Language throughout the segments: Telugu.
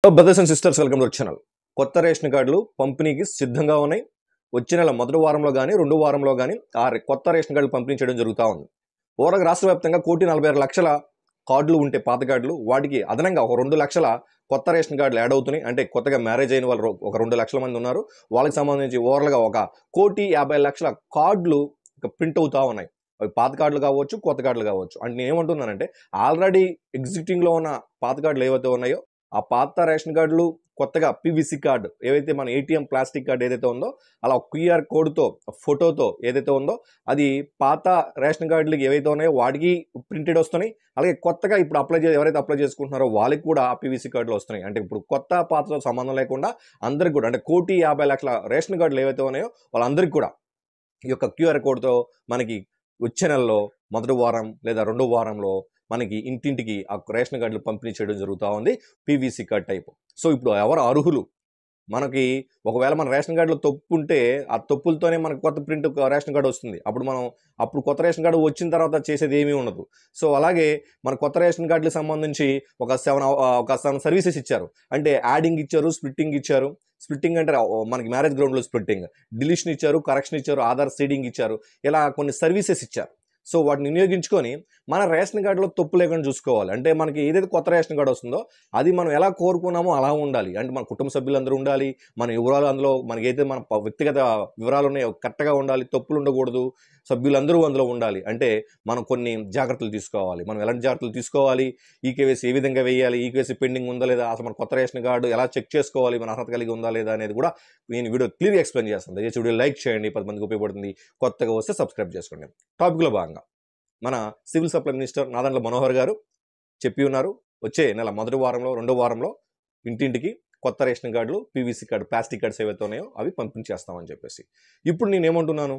Hello brothers and sisters, welcome to our channel. కొత్త రేషన్ కార్డులు పంపిణీకి సిద్ధంగా ఉన్నాయి. వచ్చే నెల మొదటి వారంలో కానీ రెండో వారంలో కానీ కొత్త రేషన్ కార్డులు పంపిణీ చేయడం జరుగుతూ ఉంది. ఓవరాల్ రాష్ట్ర వ్యాప్తంగా 1,46,00,000 కార్డులు ఉంటే పాత కార్డులు, వాటికి అదనంగా ఒక 2 లక్షల కొత్త రేషన్ కార్డులు యాడ్ అవుతున్నాయి. అంటే కొత్తగా మ్యారేజ్ అయిన వాళ్ళు ఒక 2 లక్షల మంది ఉన్నారు. వాళ్ళకి సంబంధించి ఓవరాల్గా ఒక 1,50,00,000 కార్డులు ప్రింట్ అవుతూ ఉన్నాయి. అవి పాత కార్డులు కావచ్చు, కొత్త కార్డులు కావచ్చు. అంటే నేను ఏమంటున్నానంటే, ఆల్రెడీ ఎగ్జిస్టింగ్లో ఉన్న పాత కార్డులు ఏవైతే ఉన్నాయో ఆ పాత రేషన్ కార్డులు కొత్తగా పీవీసీ కార్డు ఏవైతే మన ఏటీఎం ప్లాస్టిక్ కార్డు ఏదైతే ఉందో అలా క్యూఆర్ కోడ్తో ఫోటోతో ఏదైతే ఉందో అది పాత రేషన్ కార్డులకి ఏవైతే ఉన్నాయో వాటికి ప్రింటెడ్ వస్తున్నాయి. అలాగే కొత్తగా ఇప్పుడు ఎవరైతే అప్లై చేసుకుంటున్నారో వాళ్ళకి కూడా ఆ పీవీసీ కార్డులు వస్తున్నాయి. అంటే ఇప్పుడు కొత్త పాతతో సంబంధం లేకుండా అందరికి కూడా, అంటే 1,50,00,000 రేషన్ కార్డులు ఏవైతే ఉన్నాయో వాళ్ళందరికీ కూడా ఈ యొక్క క్యూఆర్ కోడ్తో మనకి వచ్చే నెలలో మొదటి వారం లేదా రెండో వారంలో మనకి ఇంటింటికి ఆ రేషన్ కార్డులు పంపిణీ చేయడం జరుగుతూ ఉంది, పీవీసీ కార్డ్ టైప్. సో ఇప్పుడు ఎవరు అర్హులు, మనకి ఒకవేళ మన రేషన్ కార్డులో తప్పు ఉంటే ఆ తప్పులతోనే మనకు కొత్త ప్రింట్ రేషన్ కార్డు వస్తుంది. అప్పుడు కొత్త రేషన్ కార్డు వచ్చిన తర్వాత చేసేది ఏమీ ఉండదు. సో అలాగే మన కొత్త రేషన్ కార్డులకు సంబంధించి ఒక 7 సర్వీసెస్ ఇచ్చారు. అంటే యాడింగ్ ఇచ్చారు, స్ప్లిట్టింగ్ ఇచ్చారు. స్ప్లిట్టింగ్ అంటే మనకి మ్యారేజ్ గ్రౌండ్లో స్ప్లిట్టింగ్, డిలీషన్ ఇచ్చారు, కరెక్షన్ ఇచ్చారు, ఆధార్ సీడింగ్ ఇచ్చారు. ఇలా కొన్ని సర్వీసెస్ ఇచ్చారు. సో వాటిని వినియోగించుకొని మన రేషన్ కార్డులో తప్పు లేకుండా చూసుకోవాలి. అంటే మనకి ఏదైతే కొత్త రేషన్ కార్డు వస్తుందో అది మనం ఎలా కోరుకున్నామో అలా ఉండాలి. అంటే మన కుటుంబ సభ్యులందరూ ఉండాలి, మన వివరాలు అందులో మనకైతే మన వ్యక్తిగత వివరాలు ఉన్నాయో కరెక్ట్గా ఉండాలి, తప్పులు ఉండకూడదు, సభ్యులందరూ అందులో ఉండాలి. అంటే మనం కొన్ని జాగ్రత్తలు తీసుకోవాలి. మనం ఎలాంటి జాగ్రత్తలు తీసుకోవాలి, ఈకేవైసీ ఏ విధంగా వేయాలి, ఈకేవైసీ పెండింగ్ ఉందా లేదా, అసలు మన కొత్త రేషన్ కార్డు ఎలా చెక్ చేసుకోవాలి, మన అర్హత కలిగి ఉందా లేదా అనేది కూడా నేను వీడియో క్లియర్గా ఎక్స్ప్లెయిన్ చేస్తాను. దయచేసి వీడియో లైక్ చేయండి, 10 మందికి ఉపయోగపడుతుంది. కొత్తగా వస్తే సబ్స్క్రైబ్ చేసుకోండి. టాపిక్లో భాగంగా మన civil supply minister Nadendla Manohar గారు చెప్పి ఉన్నారు, వచ్చే నెల మొదటి వారంలో రెండో వారంలో ఇంటింటికి కొత్త రేషన్ కార్డులు, పీవీసీ కార్డు, ప్లాస్టిక్ కార్డ్స్ ఏవైతే ఉన్నాయో అవి పంపిణీ చేస్తామని చెప్పేసి. ఇప్పుడు నేను ఏమంటున్నాను,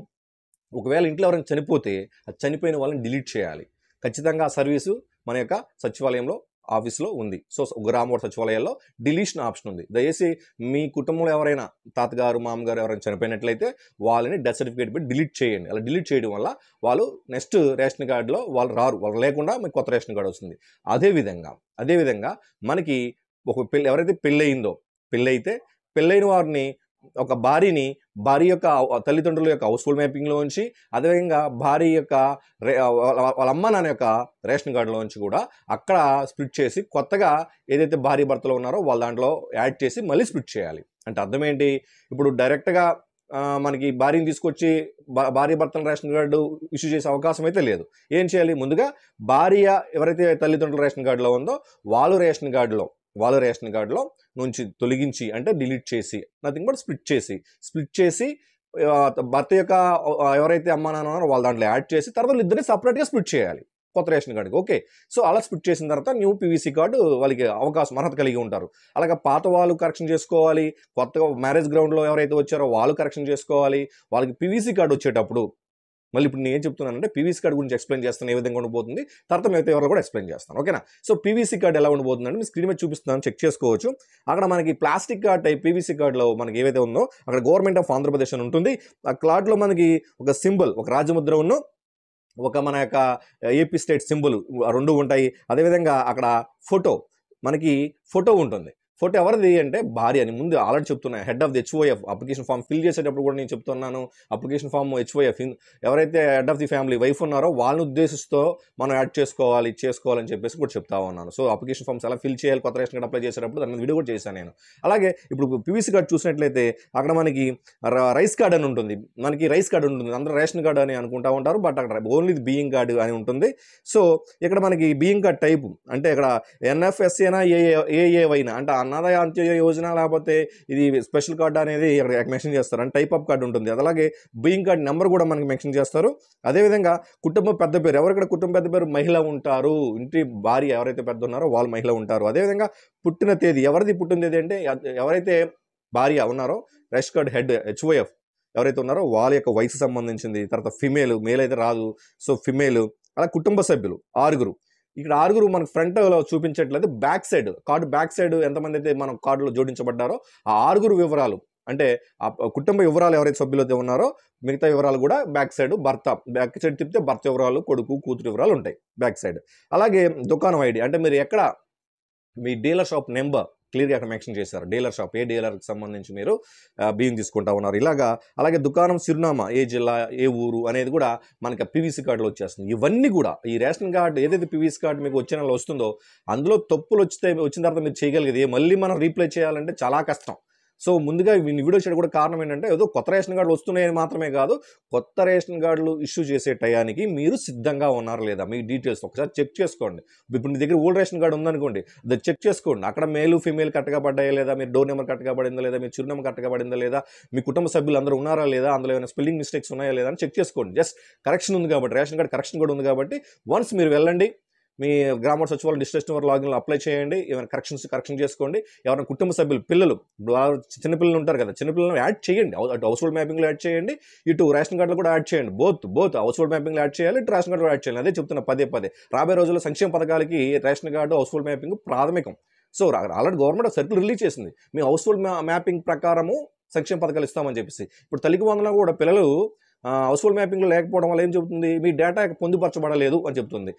ఒకవేళ ఇంట్లో ఎవరైనా చనిపోతే ఆ చనిపోయిన వాళ్ళని డిలీట్ చేయాలి. ఖచ్చితంగా ఆ సర్వీసు మన యొక్క సచివాలయంలో ఆఫీస్లో ఉంది. సో గ్రామవార్డు సచివాలయాల్లో డిలీషన్ ఆప్షన్ ఉంది. దయచేసి మీ కుటుంబంలో ఎవరైనా తాతగారు, మామగారు ఎవరైనా చనిపోయినట్లయితే వాళ్ళని డెత్ సర్టిఫికేట్ పెట్టి డిలీట్ చేయండి. అలా డిలీట్ చేయడం వల్ల వాళ్ళు నెక్స్ట్ రేషన్ కార్డులో వాళ్ళు రారు, వాళ్ళు లేకుండా మీకు కొత్త రేషన్ కార్డు వస్తుంది. అదేవిధంగా మనకి ఎవరైతే పెళ్ళైతే పెళ్ళైన వారిని ఒక భార్య యొక్క తల్లిదండ్రుల యొక్క హౌస్ఫుల్ మ్యాపింగ్లో ఉంచి, అదేవిధంగా భార్య యొక్క వాళ్ళ అమ్మ నాన్న యొక్క రేషన్ కార్డులో నుంచి కూడా అక్కడ స్ప్లిట్ చేసి కొత్తగా ఏదైతే భార్య భర్తలు ఉన్నారో వాళ్ళ దాంట్లో యాడ్ చేసి మళ్ళీ స్ప్లిట్ చేయాలి. అంటే అర్థం ఏంటి, ఇప్పుడు డైరెక్ట్గా మనకి భార్యని తీసుకొచ్చి భార్య భర్తల రేషన్ కార్డు ఇష్యూ చేసే అవకాశం అయితే లేదు. ఏం చేయాలి, ముందుగా భార్య ఎవరైతే తల్లిదండ్రుల రేషన్ కార్డులో ఉందో వాళ్ళు రేషన్ కార్డులో నుంచి తొలగించి, అంటే డిలీట్ చేసి, నథింగ్ బట్ స్ప్లిట్ చేసి భర్త యొక్క ఎవరైతే అమ్మా నాన్న ఉన్నారో వాళ్ళ దాంట్లో యాడ్ చేసి తర్వాత ఇద్దరిని సపరేట్గా స్ప్లిట్ చేయాలి కొత్త రేషన్ కార్డుకి. ఓకే, సో అలా స్ప్లిట్ చేసిన తర్వాత న్యూ పీవీసీ కార్డు వాళ్ళకి అర్హత కలిగి ఉంటారు. అలాగే పాత వాళ్ళు కరెక్షన్ చేసుకోవాలి, కొత్తగా మ్యారేజ్ గ్రౌండ్లో ఎవరైతే వచ్చారో వాళ్ళు కరెక్షన్ చేసుకోవాలి. వాళ్ళకి పీవీసీ కార్డు వచ్చేటప్పుడు మళ్ళీ ఇప్పుడు నేను ఏం చెప్తున్నానంటే పీవీసీ కార్డు గురించి ఎక్స్ప్లెయిన్ చేస్తాను, ఏ విధంగా ఉండబోతుంది, తర్వాత మిగతా ఎవరు కూడా ఎక్స్ప్లెయిన్ చేస్తాను. ఓకేనా. సో పీవీసీ కార్డు ఎలా ఉండబోతుందంటే మీ స్క్రీన్ మీద చూపిస్తున్నాను, చెక్ చేసుకోవచ్చు. అక్కడ మనకి ప్లాస్టిక్ కార్డ్ టైప్ పీవీసీ కార్డులో మనకి ఏవైతే ఉందో అక్కడ గవర్నమెంట్ ఆఫ్ ఆంధ్రప్రదేశ్ అని ఉంటుంది. ఆ కార్డులో మనకి ఒక సింబల్, ఒక రాజముద్ర ఒక మన యొక్క ఏపీ స్టేట్ సింబల్ రెండు ఉంటాయి. అదేవిధంగా అక్కడ మనకి ఫోటో ఉంటుంది. ఫోటో ఎవరిది అంటే భార్య అని ముందు ఆల్రెడీ చెప్తున్నాను. Head of the HOF application form fill చేసేటప్పుడు కూడా నేను చెప్తున్నాను, అప్లికేషన్ ఫామ్ హెచ్ఓఎఫ్ ఎవరైతే head of the family wife ఉన్నారో వాళ్ళని ఉద్దేశిస్తూ మనం యాడ్ చేసుకోవాలని చెప్పేసి కూడా చెప్తా ఉన్నాను. సో అప్లికేషన్ ఫామ్స్ ఎలా ఫిల్ చేయాలి కొత్త రేషన్ కార్డు అప్లై చేసేటప్పుడు దాని వీడియో కూడా చేశాను నేను. అలాగే ఇప్పుడు పీవీసీ కార్డు చూసినట్లయితే అక్కడ మనకి రైస్ కార్డ్ అని ఉంటుంది, అందరూ రేషన్ కార్డు అని అనుకుంటా ఉంటారు, బట్ అక్కడ ఓన్లీ బియ్యం కార్డు అని ఉంటుంది. సో ఇక్కడ మనకి బియ్యం కార్డు టైపు అంటే ఇక్కడ ఎన్ఎఫ్ఎస్ఏనా ఏఏవైనా అంటే అన్నదాయ అంత్యోదయ యోజన లేకపోతే ఇది స్పెషల్ కార్డు అనేది ఇక్కడ మెన్షన్ చేస్తారు, అంటే టైప్ ఆఫ్ కార్డు ఉంటుంది. అలాగే బియ్యం కార్డు నెంబర్ కూడా మనకి మెన్షన్ చేస్తారు. అదేవిధంగా కుటుంబ పెద్ద పేరు, ఎవరిక్కడ కుటుంబ పెద్ద పేరు మహిళ ఉంటారు, ఇంటి భార్య ఎవరైతే పెద్ద ఉన్నారో వాళ్ళు మహిళ ఉంటారు. అదేవిధంగా పుట్టిన తేదీ, ఎవరిది పుట్టిన తేదీ అంటే ఎవరైతే భార్య ఉన్నారో రేషన్ కార్డు హెడ్ హెచ్ఓఎఫ్ ఎవరైతే ఉన్నారో వాళ్ళ యొక్క వయసు సంబంధించింది. తర్వాత మేల్ అయితే రాదు, సో ఫిమేల్. అలా కుటుంబ సభ్యులు 6. ఇక్కడ 6 మనకు ఫ్రంట్లో చూపించట్లేదు, కార్డు బ్యాక్ సైడ్ ఎంతమంది అయితే మన కార్డులో జోడించబడ్డారో ఆ 6 వివరాలు, అంటే ఆ కుటుంబ వివరాలు ఎవరైతే సభ్యులు అయితే ఉన్నారో మిగతా వివరాలు కూడా బ్యాక్ సైడ్ తిప్పితే భర్త వివరాలు, కొడుకు కూతురు వివరాలు ఉంటాయి బ్యాక్ సైడ్. అలాగే దుకాణం ఐడి, అంటే మీరు ఎక్కడ మీ డీలర్ షాప్ నెంబర్ క్లియర్గా అక్కడ మెన్షన్ చేశారు. డీలర్ షాప్, ఏ డీలర్కి సంబంధించి మీరు బియ్యం తీసుకుంటా ఉన్నారు ఇలాగా. అలాగే దుకాణం చిరునామా, ఏ జిల్లా, ఏ ఊరు అనేది కూడా మనకి పీవీసీ కార్డులో వచ్చేస్తుంది. ఇవన్నీ కూడా ఈ రేషన్ కార్డు ఏదైతే పీవీసీ కార్డు మీకు వచ్చే నెలలో వస్తుందో అందులో తప్పులు వచ్చిన తర్వాత మీరు చేయగలిగేది మళ్ళీ మనం రీప్లే చేయాలంటే చాలా కష్టం. సో ముందుగా వీడియో చేయడం కూడా కారణం ఏంటంటే ఏదో కొత్త రేషన్ కార్డులు వస్తున్నాయని మాత్రమే కాదు, కొత్త రేషన్ కార్డులు ఇష్యూ చేసే టయానికి మీరు సిద్ధంగా ఉన్నారా లేదా మీ డీటెయిల్స్ ఒకసారి చెక్ చేసుకోండి. ఇప్పుడు మీ దగ్గర ఓల్డ్ రేషన్ కార్డు ఉందనుకోండి, అది చెక్ చేసుకోండి. అక్కడ మేలు ఫీమేల్ కరెక్ట్గా పడ్డాయా లేదా, మీ డోర్ నెంబర్ కరెక్ట్గా పడిందా లేదా, మీ చిరునామా కరెక్ట్గా పడిందా లేదా, మీ కుటుంబ సభ్యులు అందరూ ఉన్నారా లేదా, అందులో ఏమైనా స్పెల్లింగ్ మిస్టేక్స్ ఉన్నాయా లేదా అని చెక్ చేసుకోండి. జస్ట్ కరెక్షన్ ఉంది కాబట్టి, రేషన్ కార్డు కరెక్షన్ కూడా ఉంది కాబట్టి వన్స్ మీరు వెళ్ళండి, మీ గ్రామ సచివాలయం డిస్ట్రిక్ట్ వారి లాగిన్లో అప్లై చేయండి. ఏమైనా కరెక్షన్ చేసుకోండి. ఎవరైనా కుటుంబ సభ్యులు పిల్లలు చిన్నపిల్లలు ఉంటారు కదా, చిన్నపిల్లలను యాడ్ చేయండి. అటు హౌస్ హోల్డ్ మ్యాపింగ్లో యాడ్ చేయండి, ఇటు రేషన్ కార్డులో కూడా యాడ్ చేయండి. బోత్ హౌస్ హోల్డ్ మ్యాపింగ్లో యాడ్ చేయాలి, ఇటు రేషన్ కార్డులో యాడ్ చేయాలి. అదే చెప్తున్నా పదే. రాబోయే రోజుల్లో సంక్షేమ పథకాలకి ration card, household mapping ప్రాథమికం. So already government circular release చేసింది, మీ హౌస్ హోల్డ్ మ్యాపింగ్ ప్రకారము సంక్షేమ పథకాలు ఇస్తామని చెప్పేసి. ఇప్పుడు తల్లికి వందనం కూడా పిల్లలు హౌస్ హోల్డ్ మ్యాపింగ్లో లేకపోవడం వల్ల ఏం చెబుతుంది, మీ డేటా పొందుపరచబడలేదు అని చెప్తుంది.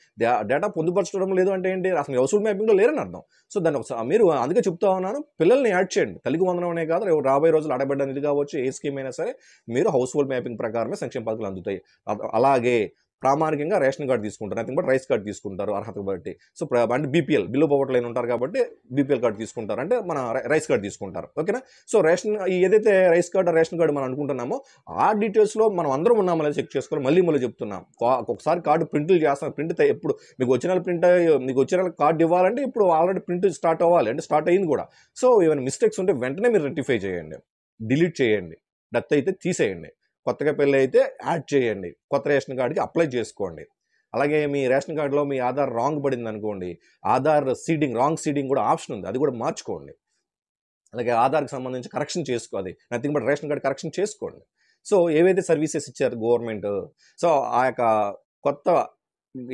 డేటా పొందుపరచడం లేదు అంటే ఏంటి, అసలు హౌస్ హోల్డ్ మ్యాపింగ్లో లేరని అర్థం. సో దాన్ని ఒకసారి మీరు అందుకే చెప్తా ఉన్నాను, పిల్లల్ని యాడ్ చేయండి. తల్లికి వందనం అనే కాదు, రాబోయే రోజులు ఆడబిడ్డ నిధి కావచ్చు, ఏ స్కీమ్ అయినా సరే మీరు హౌస్ హోల్డ్ మ్యాపింగ్ ప్రకారమే సంక్షేమ పథకాలు అందుతాయి. అలాగే ప్రామాణికంగా రేషన్ కార్డు తీసుకుంటారు, నథింగ్ బట్ రైస్ కార్డు తీసుకుంటారు అర్హతకు బట్టి. సో అంటే బీపీఎల్, బిలో పవర్టీ లైన్ ఉంటారు కాబట్టి బీపీఎల్ కార్డు తీసుకుంటారు, అంటే మన రైస్ కార్డు తీసుకుంటారు. ఓకేనా. సో ఏదైతే రైస్ కార్డు, రేషన్ కార్డు మనం అనుకుంటున్నామో ఆ డీటెయిల్స్లో మనం అందరం ఉన్నామో లేదా చెక్ చేసుకోవాలి. మళ్ళీ చెప్తున్నాం, ఒకసారి కార్డు ప్రింట్లు చేస్తాం. ప్రింట్ ఎప్పుడు మీకు వచ్చిన కార్డు ఇవ్వాలంటే ఇప్పుడు ఆల్రెడీ ప్రింట్ స్టార్ట్ అవ్వాలి, అంటే స్టార్ట్ అయింది కూడా. సో ఏమైనా మిస్టేక్స్ ఉంటే వెంటనే మీరు రెక్టిఫై చేయండి, డిలీట్ చేయండి, డెత్ అయితే తీసేయండి, కొత్తగా పెళ్ళి అయితే యాడ్ చేయండి, కొత్త రేషన్ కార్డుకి అప్లై చేసుకోండి. అలాగే మీ రేషన్ కార్డులో మీ ఆధార్ రాంగ్ పడింది అనుకోండి, ఆధార్ రాంగ్ సీడింగ్ కూడా ఆప్షన్ ఉంది, అది కూడా మార్చుకోండి. అలాగే ఆధార్కి సంబంధించి కరెక్షన్ చేసుకోవాలి, nothing but ration card correction చేసుకోండి. సో ఏవైతే సర్వీసెస్ ఇచ్చారు గవర్నమెంట్, సో ఆ యొక్క కొత్త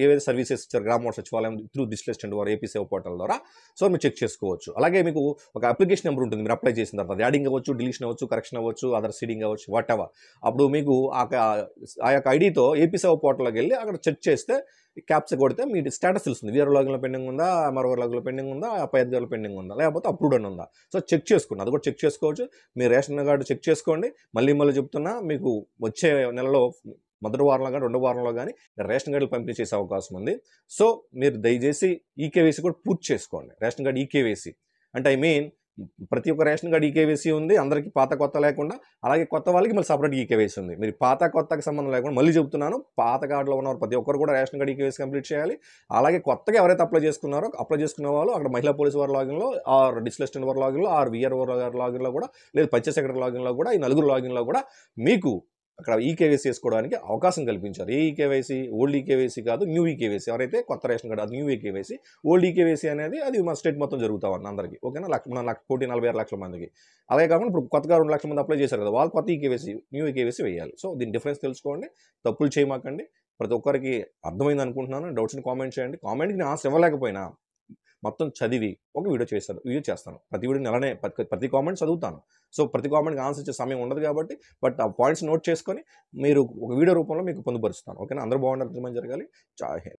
ఏవైతే సర్వీసెస్ ఇచ్చారు గ్రామ సచివాలయం త్రూ డిస్ట్రిక్ట్ వారు ఏపీ సేవ పోర్టల్ ద్వారా, సో మీరు చెక్ చేసుకోవచ్చు. అలాగే మీకు ఒక అప్లికేషన్ నెంబర్ ఉంటుంది, మీరు అప్లై చేసిన తర్వాత యాడింగ్ అవ్వచ్చు, డిలీషన్ అవ్వచ్చు, కరెక్షన్ అవ్వచ్చు, అదర్ సీడింగ్ అవ్వచ్చు, వాట్ ఎవర్. అప్పుడు మీకు ఆ యొక్క ఐడితో ఏపీ సేవ పోర్టల్లోకి వెళ్ళి అక్కడ చెక్ చేస్తే క్యాప్చర్ కొడితే మీ స్టేటస్ తెలుస్తుంది. వీఆర్ లాగిన్లో పెండింగ్ ఉందా, ఎంఆర్ఓ లాగిన్లో పెండింగ్ ఉందా, అప్ఐఆర్లో పెండింగ్ ఉందా, లేకపోతే అప్రూవ్డ్ అని ఉందా. సో చెక్ చేసుకోండి, అది కూడా చెక్ చేసుకోవచ్చు. మీ రేషన్ కార్డు చెక్ చేసుకోండి. మళ్ళీ చెప్తున్నా, మీకు వచ్చే నెలలో మొదటి వారంలో కానీ రెండో వారంలో కానీ రేషన్ కార్డులు పంపిణీ చేసే అవకాశం ఉంది. సో మీరు దయచేసి ఈకేవైసీ కూడా పూర్తి చేసుకోండి. రేషన్ కార్డు ఈకేవైసీ అంటే ప్రతి ఒక్క రేషన్ కార్డు ఈకేవైసీ ఉంది అందరికీ, పాత కొత్త లేకుండా. అలాగే కొత్త వాళ్ళకి మళ్ళీ సపరేట్ ఈకేవైసీ ఉంది. మీరు పాత కొత్తకి సంబంధం లేకుండా మళ్ళీ చెప్తున్నాను, పాత కార్డులో ఉన్నవారు ప్రతి ఒక్కరు కూడా రేషన్ కార్డు ఈకేవైసీ కంప్లీట్ చేయాలి. అలాగే కొత్తగా ఎవరైతే అప్లై చేసుకున్న వాళ్ళు అక్కడ మహిళా పోలీసు వారి లాగిన్లో, ఆర్ డిస్ట్రిక్ట్ వారి లాగిన్లో, ఆర్ విఆర్ఓ గారి లాగిన్లో కూడా, లేదా పంచాయత్ సెక్రటరీ లాగిన్లో కూడా, ఈ నలుగురు లాగిన్లో కూడా మీకు అక్కడ ఈకేవైసీ చేసుకోవడానికి అవకాశం కల్పించారు. ఏ ఈకేవైసీ, ఓల్డ్ ఈకేవైసీ కాదు, న్యూ ఈకేవైసీ. ఎవరైతే కొత్త రేషన్ కార్డు అది న్యూ ఈకేవైసీ. ఓల్డ్ ఈకేవైసీ అనేది అది మన స్టేట్ మొత్తం జరుగుతా ఉంది అందరికీ. ఓకేనా, 1,46,00,000 మందికి. అలాగే కాకుండా ఇప్పుడు కొత్తగా 2 లక్షల మంది అప్లై చేశారు కదా, వాళ్ళు కొత్త ఈకేవైసీ, న్యూ ఈకేవైసీ వేయాలి. సో దీని డిఫరెన్స్ తెలుసుకోండి, తప్పులు చేయమాకండి. ప్రతి ఒక్కరికి అర్థమైంది అనుకుంటున్నాను. డౌట్స్ని కామెంట్ చేయండి. కామెంట్కి నేను ఆన్సర్ ఇవ్వలేకపోయినా మొత్తం చదివి ఒక వీడియో చేస్తాను. ప్రతి వీడియోని అలానే ప్రతి కామెంట్ చదువుతాను. సో ప్రతి కామెంట్కి ఆన్సర్ ఇచ్చే సమయం ఉండదు కాబట్టి, బట్ ఆ పాయింట్స్ నోట్ చేసుకొని మీరు ఒక వీడియో రూపంలో మీకు పొందుపరుస్తాను. ఓకేనా, అందరూ బాగుండాలి, జరగాలి. జై హింద్.